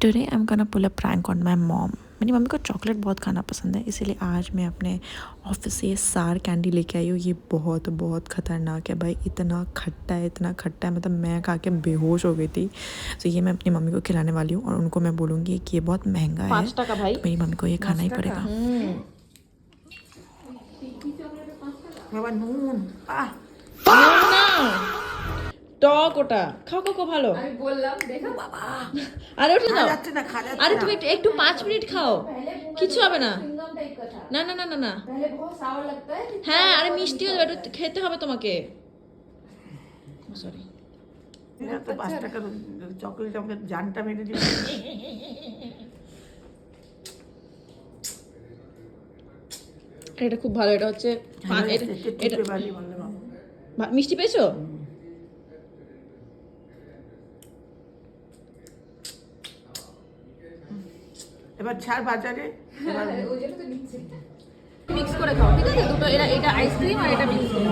Today I am gonna pull a prank on my mom. मेरी mummy को chocolate बहुत खाना पसंद है, इसीलिए आज मैं अपने ऑफिस से ये सार कैंडी लेके आई हूँ। ये बहुत बहुत ख़तरनाक है भाई, इतना खट्टा है, इतना खट्टा है, मतलब मैं खा के बेहोश हो गई थी। तो ये मैं अपनी मम्मी को खिलाने वाली हूँ और उनको मैं बोलूँगी कि ये बहुत महंगा है, 5 টাকা ভাই। तो मेरी मम्मी को ये खाना ही पड़ेगा। বাবা নুন না টক ওটা খাও খাও খাও ভালো। আমি বললাম দেখো বাবা আরে ওটা দাও। যাচ্ছে না, খা যাচ্ছে আরে না। তুমি একটু 5 মিনিট খাও, কিছু হবে না। सिंगम टाइप का था না না না না না पहले बहुत सावर लगता है फिर হ্যাঁ আরে মিষ্টি হয়ে যাবে, একটু খেতে হবে তোমাকে। সরি এটা তো 5 টাকার চকলেট, আমাকে জানটা মেরে দিবে। এটা খুব ভালো, এটা হচ্ছে এটা বালি বললে বাবা। মিষ্টি পেয়েছো? এবার ছাড় বাজারে, এবার ওই জন্য তো নিচ্ছে মিক্স করে খাও ঠিক আছে দুটো এটা আইসক্রিম আর এটা মিক্স করে